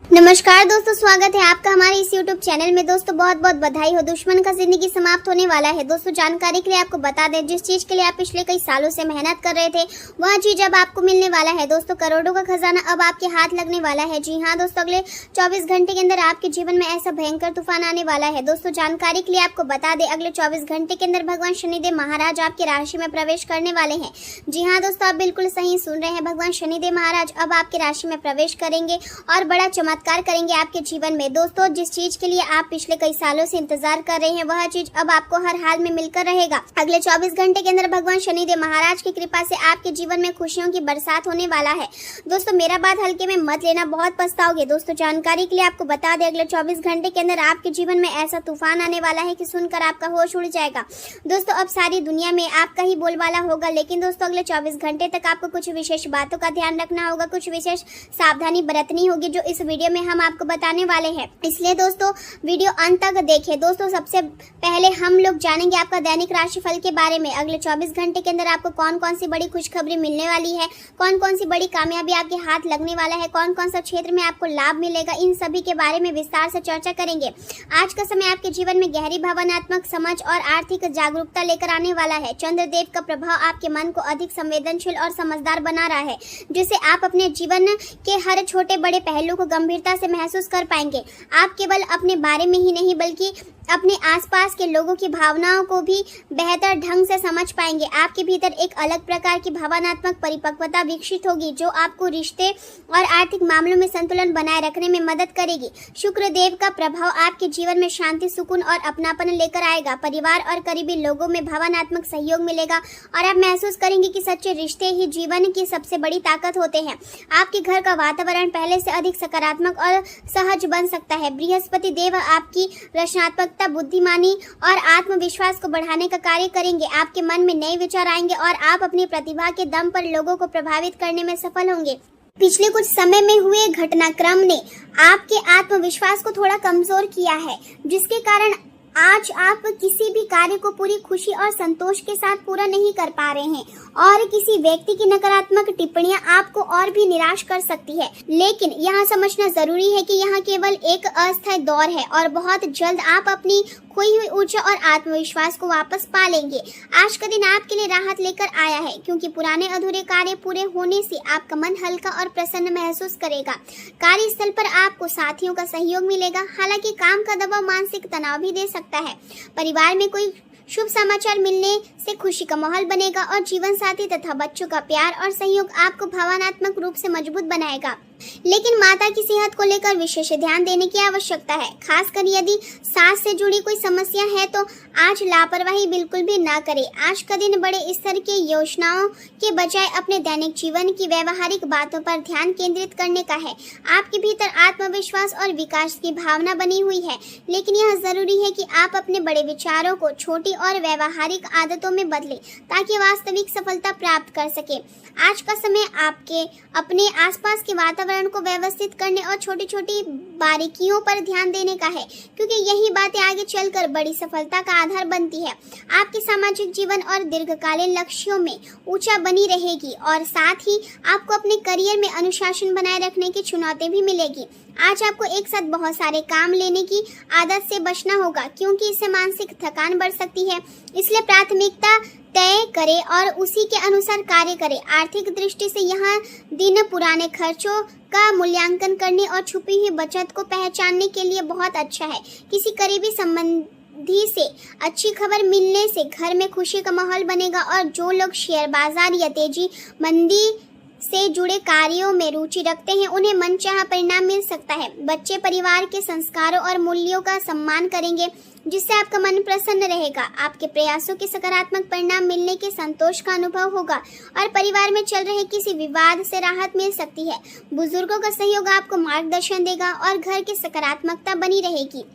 नमस्कार दोस्तों, स्वागत है आपका हमारे इस YouTube चैनल में। दोस्तों बहुत बहुत बधाई हो, दुश्मन का जिंदगी समाप्त होने वाला है। दोस्तों जानकारी के लिए आपको बता दें, जिस चीज के लिए आप पिछले कई सालों से मेहनत कर रहे थे वह चीज अब आपको मिलने वाला है। दोस्तों करोड़ों का खजाना अब आपके हाथ लगने वाला है। जी हाँ दोस्तों, अगले 24 घंटे के अंदर आपके जीवन में ऐसा भयंकर तूफान आने वाला है। दोस्तों जानकारी के लिए आपको बता दें, अगले 24 घंटे के अंदर भगवान शनिदेव महाराज आपकी राशि में प्रवेश करने वाले हैं। जी हाँ दोस्तों, आप बिल्कुल सही सुन रहे हैं, भगवान शनिदेव महाराज अब आपकी राशि में प्रवेश करेंगे और बड़ा चमत्कार करेंगे आपके जीवन में। दोस्तों जिस चीज के लिए आप पिछले कई सालों से इंतजार कर रहे हैं वह चीज अब आपको हर हाल में मिलकर रहेगा। अगले 24 घंटे के अंदर भगवान शनिदेव महाराज की कृपा से आपके जीवन में खुशियों की बरसात होने वाला है। दोस्तों मेरा बात हल्के में मत लेना, बहुत पछताओगे। दोस्तों जानकारी के लिए आपको बता दें, अगले 24 घंटे के अंदर आपके जीवन में ऐसा तूफान आने वाला है कि सुनकर आपका होश उड़ जाएगा। दोस्तों अब सारी दुनिया में आपका ही बोलबाला होगा, लेकिन दोस्तों अगले 24 घंटे तक आपको कुछ विशेष बातों का ध्यान रखना होगा, कुछ विशेष सावधानी बरतनी होगी जो इस वीडियो में हम आपको बताने वाले हैं। इसलिए दोस्तों वीडियो अंत तक देखें। दोस्तों सबसे पहले हम लोग जानेंगे आपका दैनिक राशिफल के बारे में। अगले 24 घंटे के अंदर आपको कौन कौन सी बड़ी खुशखबरी मिलने वाली है, कौन कौन सी बड़ी कामयाबी आपके हाथ लगने वाला है, कौन कौन सा क्षेत्र में आपको लाभ मिलेगा, इन सभी के बारे में विस्तार से चर्चा करेंगे। आज का समय आपके जीवन में गहरी भावनात्मक समझ और आर्थिक जागरूकता लेकर आने वाला है। चंद्रदेव का प्रभाव आपके मन को अधिक संवेदनशील और समझदार बना रहा है, जिससे आप अपने जीवन के हर छोटे बड़े पहलू को गंभीरता से महसूस कर पाएंगे। आप केवल अपने बारे में ही नहीं बल्कि अपने आसपास के लोगों की भावनाओं को भी बेहतर ढंग से समझ पाएंगे। आपके भीतर एक अलग प्रकार की भावनात्मक परिपक्वता विकसित होगी जो आपको रिश्ते और आर्थिक मामलों में संतुलन बनाए रखने में मदद करेगी। शुक्र देव का प्रभाव आपके जीवन में शांति, सुकून और अपनापन लेकर आएगा। परिवार और करीबी लोगों में भावनात्मक सहयोग मिलेगा और आप महसूस करेंगे कि सच्चे रिश्ते ही जीवन की सबसे बड़ी ताकत होते हैं। आपके घर का वातावरण पहले से अधिक सकारात्मक और सहज बन सकता है। बृहस्पति देव आपकी रचनात्मक बुद्धिमानी और आत्मविश्वास को बढ़ाने का कार्य करेंगे। आपके मन में नए विचार आएंगे और आप अपनी प्रतिभा के दम पर लोगों को प्रभावित करने में सफल होंगे। पिछले कुछ समय में हुए घटनाक्रम ने आपके आत्मविश्वास को थोड़ा कमजोर किया है, जिसके कारण आज आप किसी भी कार्य को पूरी खुशी और संतोष के साथ पूरा नहीं कर पा रहे हैं और किसी व्यक्ति की नकारात्मक टिप्पणियां आपको और भी निराश कर सकती है। लेकिन यहाँ समझना जरूरी है कि यह केवल एक अस्थायी दौर है और बहुत जल्द आप अपनी खोई हुई ऊर्जा और आत्मविश्वास को वापस पा लेंगे। आज का दिन आपके लिए राहत लेकर आया है, क्योंकि पुराने अधूरे कार्य पूरे होने से आपका मन हल्का और प्रसन्न महसूस करेगा। कार्यस्थल पर आपको साथियों का सहयोग मिलेगा, हालांकि काम का दबाव मानसिक तनाव भी दे सकता है। परिवार में कोई शुभ समाचार मिलने से खुशी का माहौल बनेगा और जीवन साथी तथा बच्चों का प्यार और सहयोग आपको भावनात्मक रूप से मजबूत बनाएगा। लेकिन माता की सेहत को लेकर विशेष ध्यान देने की आवश्यकता है, खासकर यदि सांस से जुड़ी कोई समस्या है तो आज लापरवाही बिल्कुल भी ना करें। आज का दिन बड़े स्तर की योजनाओं के बजाय अपने दैनिक जीवन की व्यवहारिक बातों पर ध्यान केंद्रित करने का है। आपके भीतर आत्मविश्वास और विकास की भावना बनी हुई है, लेकिन यह जरूरी है कि आप अपने बड़े विचारों को छोटी और व्यवहारिक आदतों में बदलें ताकि वास्तविक सफलता प्राप्त कर सके। आज का समय आपके अपने आसपास के वातावरण को व्यवस्थित करने और छोटी छोटी बारीकियों पर ध्यान देने का है, क्योंकि यही बातें आगे चलकर बड़ी सफलता का आधार बनती है। आपके सामाजिक जीवन और दीर्घकालीन लक्ष्यों में ऊंचा बनी रहेगी और साथ ही आपको अपने करियर में अनुशासन बनाए रखने की चुनौती भी मिलेगी। आज आपको एक साथ बहुत सारे काम लेने की आदत से बचना होगा, क्योंकि इससे मानसिक थकान बढ़ सकती है। इसलिए प्राथमिकता तय करें और उसी के अनुसार कार्य करें। आर्थिक दृष्टि से यह दिन पुराने खर्चों का मूल्यांकन करने और छुपी हुई बचत को पहचानने के लिए बहुत अच्छा है। किसी करीबी संबंधी से अच्छी खबर मिलने से घर में खुशी का माहौल बनेगा और जो लोग शेयर बाजार या तेजी मंदी से जुड़े कार्यों में रुचि रखते हैं उन्हें मनचाहा परिणाम मिल सकता है। बच्चे परिवार के संस्कारों और मूल्यों का सम्मान करेंगे, जिससे आपका मन प्रसन्न रहेगा। आपके प्रयासों के सकारात्मक परिणाम मिलने के संतोष का अनुभव होगा और परिवार में चल रहे किसी विवाद से राहत मिल सकती है। बुजुर्गों का सहयोग आपको मार्गदर्शन देगा और घर की सकारात्मकता बनी रहेगी।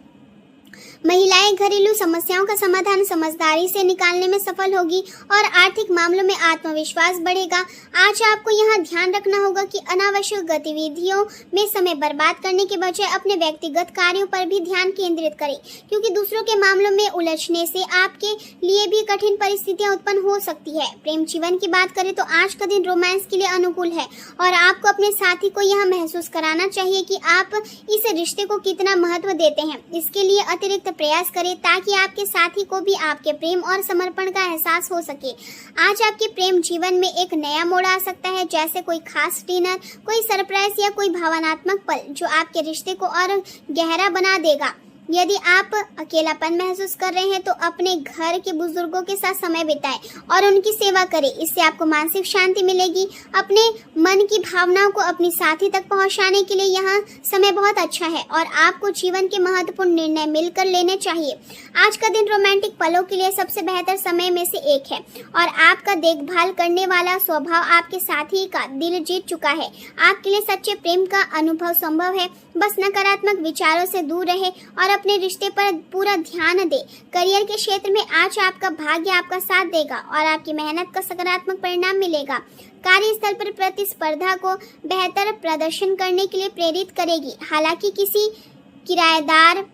महिलाएं घरेलू समस्याओं का समाधान समझदारी से निकालने में सफल होगी और आर्थिक मामलों में आत्मविश्वास बढ़ेगा। आज आपको यहाँ ध्यान रखना होगा कि अनावश्यक गतिविधियों में समय बर्बाद करने के बजाय अपने व्यक्तिगत कार्यों पर भी ध्यान केंद्रित करें, क्योंकि दूसरों के मामलों में उलझने से आपके लिए भी कठिन परिस्थितियां उत्पन्न हो सकती है। प्रेम जीवन की बात करें तो आज का दिन रोमांस के लिए अनुकूल है और आपको अपने साथी को यह महसूस कराना चाहिए कि आप इस रिश्ते को कितना महत्व देते हैं। इसके लिए अतिरिक्त प्रयास करें ताकि आपके साथी को भी आपके प्रेम और समर्पण का एहसास हो सके। आज आपके प्रेम जीवन में एक नया मोड़ आ सकता है, जैसे कोई खास डिनर, कोई सरप्राइज या कोई भावनात्मक पल जो आपके रिश्ते को और गहरा बना देगा। यदि आप अकेलापन महसूस कर रहे हैं तो अपने घर के बुजुर्गों के साथ समय बिताएं और उनकी सेवा करें। इससे आपको मानसिक शांति मिलेगी। अपने मन की भावनाओं को अपनी साथी तक पहुंचाने के लिए यह समय बहुत अच्छा है और आपको जीवन के महत्वपूर्ण निर्णय मिलकर लेने चाहिए। आज का दिन रोमांटिक पलों के लिए सबसे बेहतर समय में से एक है और आपका देखभाल करने वाला स्वभाव आपके साथी का दिल जीत चुका है। आपके लिए सच्चे प्रेम का अनुभव संभव है। बस नकारात्मक विचारों से दूर रहे और अपने रिश्ते पर पूरा ध्यान दे। करियर के क्षेत्र में आज आपका भाग्य आपका साथ देगा और आपकी मेहनत का सकारात्मक परिणाम मिलेगा। कार्यस्थल पर प्रतिस्पर्धा को बेहतर प्रदर्शन करने के लिए प्रेरित करेगी। हालांकि किसी किराएदार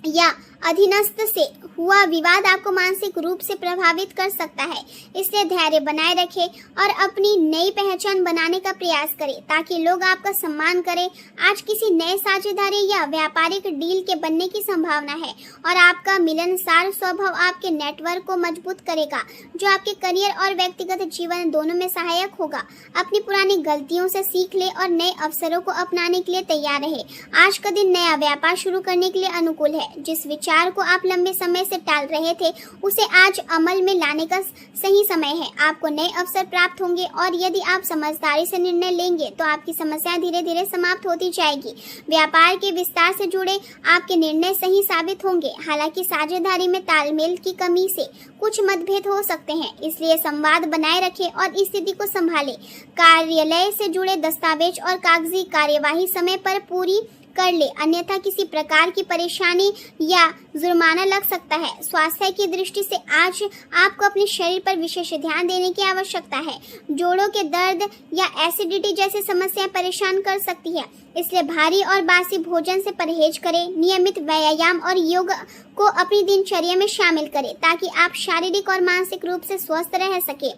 या अधीनस्थ से हुआ विवाद आपको मानसिक रूप से प्रभावित कर सकता है, इसलिए धैर्य बनाए रखें और अपनी नई पहचान बनाने का प्रयास करें ताकि लोग आपका सम्मान करें। आज किसी नए साझेदारी या व्यापारिक डील के बनने की संभावना है और आपका मिलनसार स्वभाव आपके नेटवर्क को मजबूत करेगा, जो आपके करियर और व्यक्तिगत जीवन दोनों में सहायक होगा। अपनी पुरानी गलतियों से सीख ले और नए अवसरों को अपनाने के लिए तैयार रहे। आज का दिन नया व्यापार शुरू करने के लिए अनुकूल है। जिस विचार को आप लंबे समय से टाल रहे थे उसे आज अमल में लाने का सही समय है। आपको नए अवसर प्राप्त होंगे और यदि आप समझदारी से निर्णय लेंगे तो आपकी समस्याएं धीरे धीरे समाप्त होती जाएगी। व्यापार के विस्तार से जुड़े आपके निर्णय सही साबित होंगे। हालांकि साझेदारी में तालमेल की कमी से कुछ मतभेद हो सकते हैं, इसलिए संवाद बनाए रखें और स्थिति को संभालें। कार्यालय से जुड़े दस्तावेज और कागजी कार्यवाही समय पर पूरी कर ले, अन्यथा किसी प्रकार की परेशानी या जुर्माना लग सकता है। स्वास्थ्य की दृष्टि से आज आपको अपने शरीर पर विशेष ध्यान देने की आवश्यकता है। जोड़ों के दर्द या एसिडिटी जैसी समस्याएं परेशान कर सकती है, इसलिए भारी और बासी भोजन से परहेज करें। नियमित व्यायाम और योग को अपनी दिनचर्या में शामिल करें ताकि आप शारीरिक और मानसिक रूप से स्वस्थ रह सके,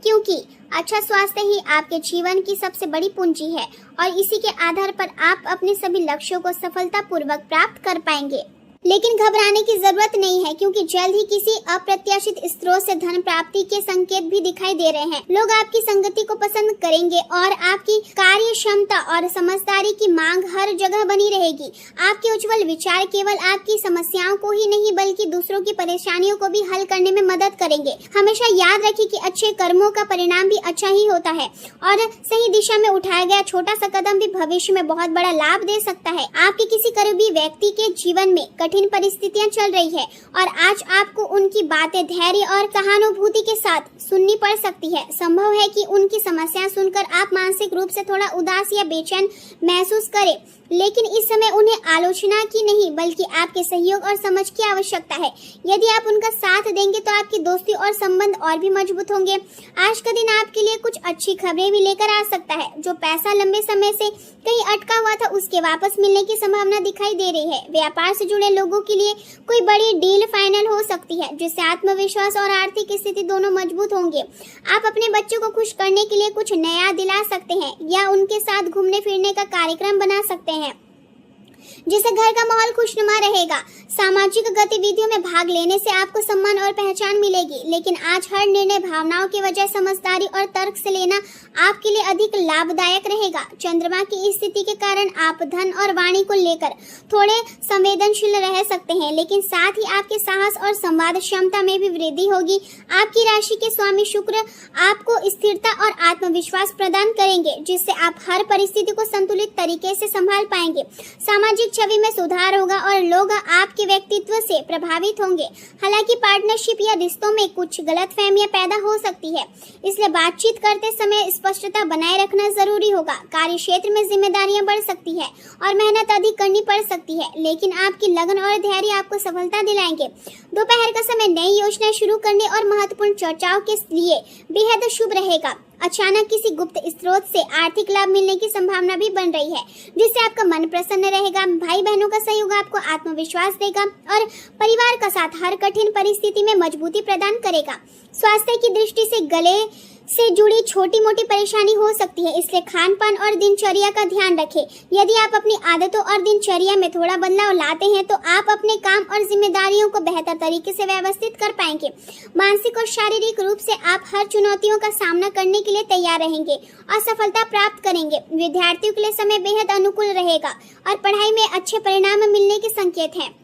क्योंकि अच्छा स्वास्थ्य ही आपके जीवन की सबसे बड़ी पूंजी है और इसी के आधार पर आप अपने सभी लक्ष्यों को सफलतापूर्वक प्राप्त कर पाएंगे। लेकिन घबराने की जरूरत नहीं है, क्योंकि जल्द ही किसी अप्रत्याशित स्रोत से धन प्राप्ति के संकेत भी दिखाई दे रहे हैं। लोग आपकी संगति को पसंद करेंगे और आपकी कार्य क्षमता और समझदारी की मांग हर जगह बनी रहेगी। आपके उज्जवल विचार केवल आपकी समस्याओं को ही नहीं बल्कि दूसरों की परेशानियों को भी हल करने में मदद करेंगे। हमेशा याद रखें कि अच्छे कर्मों का परिणाम भी अच्छा ही होता है और सही दिशा में उठाया गया छोटा सा कदम भी भविष्य में बहुत बड़ा लाभ दे सकता है। आपके किसी करीबी व्यक्ति के जीवन में कठिन परिस्थितियां चल रही है और आज आपको उनकी बातें धैर्य और सहानुभूति के साथ सुननी पड़ सकती है। संभव है कि उनकी समस्याएं सुनकर आप मानसिक रूप से थोड़ा उदास या बेचैन महसूस करें, लेकिन इस समय उन्हें आलोचना की नहीं बल्कि आपके सहयोग और समझ की आवश्यकता है। यदि आप उनका साथ देंगे तो आपकी दोस्ती और संबंध और भी मजबूत होंगे। आज का दिन आपके लिए कुछ अच्छी खबरें भी लेकर आ सकता है। जो पैसा लंबे समय से कहीं अटका हुआ था उसके वापस मिलने की संभावना दिखाई दे रही है। व्यापार से जुड़े लोगों के लिए कोई बड़ी डील फाइनल हो सकती है, जिससे आत्मविश्वास और आर्थिक स्थिति दोनों मजबूत होंगे। आप अपने बच्चों को खुश करने के लिए कुछ नया दिला सकते हैं या उनके साथ घूमने फिरने का कार्यक्रम बना सकते हैं, जिससे घर का माहौल खुशनुमा रहेगा। सामाजिक गतिविधियों में भाग लेने से आपको सम्मान और पहचान मिलेगी, लेकिन आज हर निर्णय भावनाओं के बजाय समझदारी और तर्क से लेना आपके लिए अधिक लाभदायक रहेगा। चंद्रमा की स्थिति के कारण आप धन और वाणी को लेकर थोड़े संवेदनशील रह सकते हैं, लेकिन साथ ही आपके साहस और संवाद क्षमता में भी वृद्धि होगी। आपकी राशि के स्वामी शुक्र आपको स्थिरता और आत्मविश्वास प्रदान करेंगे, जिससे आप हर परिस्थिति को संतुलित तरीके से संभाल पाएंगे। सामाजिक छवि में सुधार होगा और लोग आपके व्यक्तित्व से प्रभावित होंगे। हालांकि पार्टनरशिप या रिश्तों में कुछ गलतफहमियां पैदा हो सकती है, इसलिए बातचीत करते समय स्पष्टता बनाए रखना जरूरी होगा। कार्य क्षेत्र में जिम्मेदारियां बढ़ सकती है और मेहनत अधिक करनी पड़ सकती है, लेकिन आपकी लगन और धैर्य आपको सफलता दिलाएंगे। दोपहर का समय नई योजना शुरू करने और महत्वपूर्ण चर्चाओं के लिए बेहद शुभ रहेगा। अचानक किसी गुप्त स्रोत से आर्थिक लाभ मिलने की संभावना भी बन रही है, जिससे आपका मन प्रसन्न रहेगा। भाई बहनों का सहयोग आपको आत्मविश्वास देगा और परिवार का साथ हर कठिन परिस्थिति में मजबूती प्रदान करेगा। स्वास्थ्य की दृष्टि से गले से जुड़ी छोटी मोटी परेशानी हो सकती है, इसलिए खान पान और दिनचर्या का ध्यान रखें। यदि आप अपनी आदतों और दिनचर्या में थोड़ा बदलाव लाते हैं तो आप अपने काम और जिम्मेदारियों को बेहतर तरीके से व्यवस्थित कर पाएंगे। मानसिक और शारीरिक रूप से आप हर चुनौतियों का सामना करने के लिए तैयार रहेंगे और सफलता प्राप्त करेंगे। विद्यार्थियों के लिए समय बेहद अनुकूल रहेगा और पढ़ाई में अच्छे परिणाम मिलने के संकेत हैं।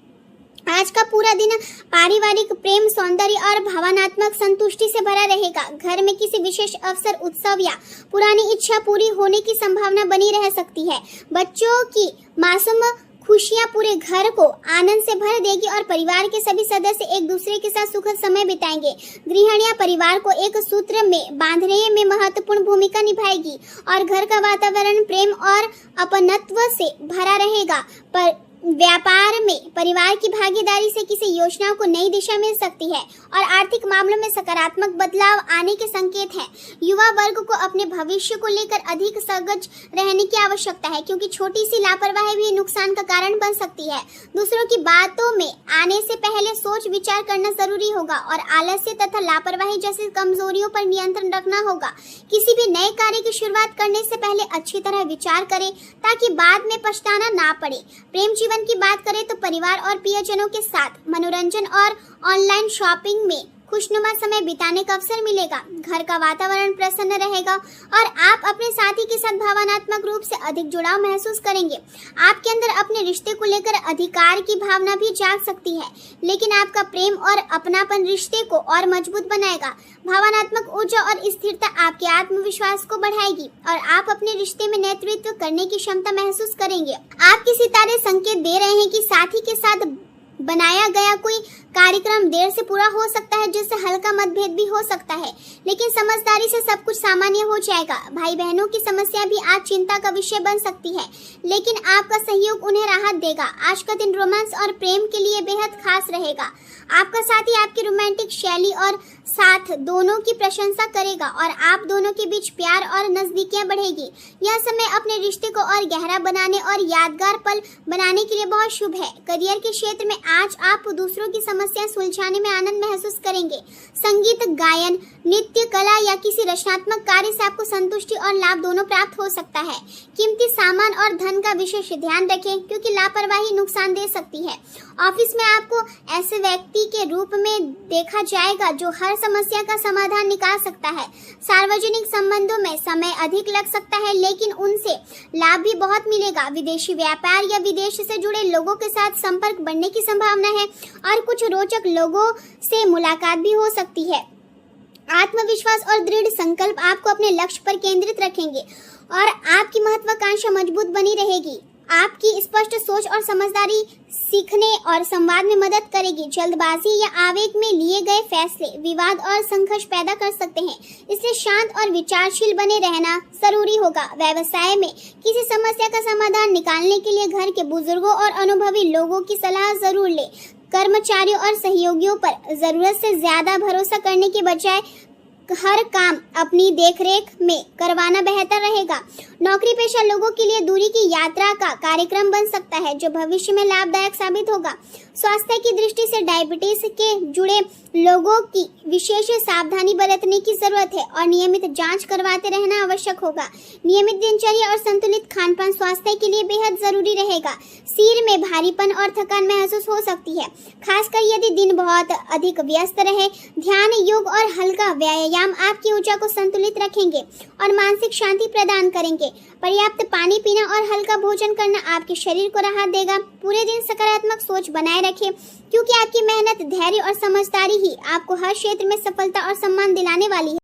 आज का पूरा दिन पारिवारिक प्रेम, सौंदर्य और भावनात्मक संतुष्टि से भरा रहेगा। घर में किसी विशेष अवसर, उत्सव या पुरानी इच्छा पूरी होने की संभावना बनी रह सकती है। बच्चों की मासूम खुशियां पूरे घर को आनंद से भर देगी और परिवार के सभी सदस्य एक दूसरे के साथ सुखद समय बिताएंगे। गृहिणियां परिवार को एक सूत्र में बांधने में महत्वपूर्ण भूमिका निभाएगी और घर का वातावरण प्रेम और अपनत्व से भरा रहेगा। पर व्यापार में परिवार की भागीदारी से किसी योजनाओं को नई दिशा मिल सकती है और आर्थिक मामलों में सकारात्मक बदलाव आने के संकेत हैं। युवा वर्ग को अपने भविष्य को लेकर अधिक सजग रहने की आवश्यकता है, क्योंकि छोटी सी लापरवाही भी नुकसान का कारण बन सकती है। दूसरों की बातों में आने से पहले सोच विचार करना जरूरी होगा और आलस्य तथा लापरवाही जैसी कमजोरियों पर नियंत्रण रखना होगा। किसी भी नए कार्य की शुरुआत करने से पहले अच्छी तरह विचार करें ताकि बाद में पछताना ना पड़े। प्रेम जीवन की बात करें तो परिवार और प्रियजनों के साथ मनोरंजन और ऑनलाइन शॉपिंग में खुशनुमा समय बिताने का अवसर मिलेगा। घर का वातावरण प्रसन्न रहेगा और आप अपने साथी के साथ भावनात्मक रूप से अधिक जुड़ाव महसूस करेंगे। आपके अंदर अपने रिश्ते को लेकर अधिकार की भावना भी जाग सकती है, लेकिन आपका प्रेम और अपनापन रिश्ते को और मजबूत बनाएगा। भावनात्मक ऊर्जा और स्थिरता आपके आत्मविश्वास को बढ़ाएगी और आप अपने रिश्ते में नेतृत्व करने की क्षमता महसूस करेंगे। आपके सितारे संकेत दे रहे हैं कि साथी के साथ बनाया गया कोई कार्यक्रम देर से पूरा हो सकता है, जिससे हल्का मतभेद भी हो सकता है, लेकिन समझदारी से सब कुछ सामान्य हो जाएगा। भाई बहनों की समस्या भी आज चिंता का विषय बन सकती है, लेकिन आपका सहयोग उन्हें राहत देगा। आज का दिन रोमांस और प्रेम के लिए बेहद खास रहेगा। आपका साथी आपकी रोमांटिक शैली और साथ दोनों की प्रशंसा करेगा और आप दोनों के बीच प्यार और नजदीकियां बढ़ेगी। यह समय अपने रिश्ते को और गहरा बनाने और यादगार पल बनाने के लिए बहुत शुभ है। करियर के क्षेत्र में आज आप दूसरों की समस्या सुलझाने में आनंद महसूस करेंगे। संगीत, गायन, नृत्य, कला या किसी रचनात्मक कार्य से आपको संतुष्टि और लाभ दोनों प्राप्त हो सकता है। कीमती सामान और धन का विशेष ध्यान रखें, क्योंकि लापरवाही नुकसान दे सकती है। ऑफिस में आपको ऐसे व्यक्ति के रूप में देखा जाएगा जो हर समस्या का समाधान निकाल सकता है। सार्वजनिक संबंधों में समय अधिक लग सकता है, लेकिन उनसे लाभ भी बहुत मिलेगा। विदेशी व्यापार या विदेश से जुड़े लोगों के साथ संपर्क बढ़ने की संभावना है और कुछ रोचक लोगों से मुलाकात भी हो सकती है। आत्मविश्वास और दृढ़ संकल्प आपको अपने लक्ष्य पर केंद्रित रखेंगे और आपकी महत्वाकांक्षा मजबूत बनी रहेगी। आपकी स्पष्ट सोच और समझदारी सीखने और संवाद में मदद करेगी। जल्दबाजी या आवेग में लिए गए फैसले विवाद और संघर्ष पैदा कर सकते हैं, इसलिए शांत और विचारशील बने रहना जरूरी होगा। व्यवसाय में किसी समस्या का समाधान निकालने के लिए घर के बुजुर्गों और अनुभवी लोगों की सलाह जरूर लें। कर्मचारियों और सहयोगियों पर जरूरत से ज्यादा भरोसा करने के बजाय हर काम अपनी देखरेख में करवाना बेहतर रहेगा। नौकरी पेशा लोगों के लिए दूरी की यात्रा का कार्यक्रम बन सकता है, जो भविष्य में लाभदायक साबित होगा। स्वास्थ्य की दृष्टि से डायबिटीज के जुड़े लोगों की विशेष सावधानी बरतने की जरूरत है और नियमित जांच करवाते रहना आवश्यक होगा। नियमित दिनचर्या और संतुलित खानपान स्वास्थ्य के लिए बेहद जरूरी रहेगा। सिर में भारीपन और थकान महसूस हो सकती है, खासकर यदि दिन बहुत अधिक व्यस्त रहे। ध्यान, योग और हल्का व्यायाम आपकी ऊर्जा को संतुलित रखेंगे और मानसिक शांति प्रदान करेंगे। पर्याप्त पानी पीना और हल्का भोजन करना आपके शरीर को राहत देगा। पूरे दिन सकारात्मक सोच बनाए रखें, क्योंकि आपकी मेहनत, धैर्य और समझदारी ही आपको हर क्षेत्र में सफलता और सम्मान दिलाने वाली है।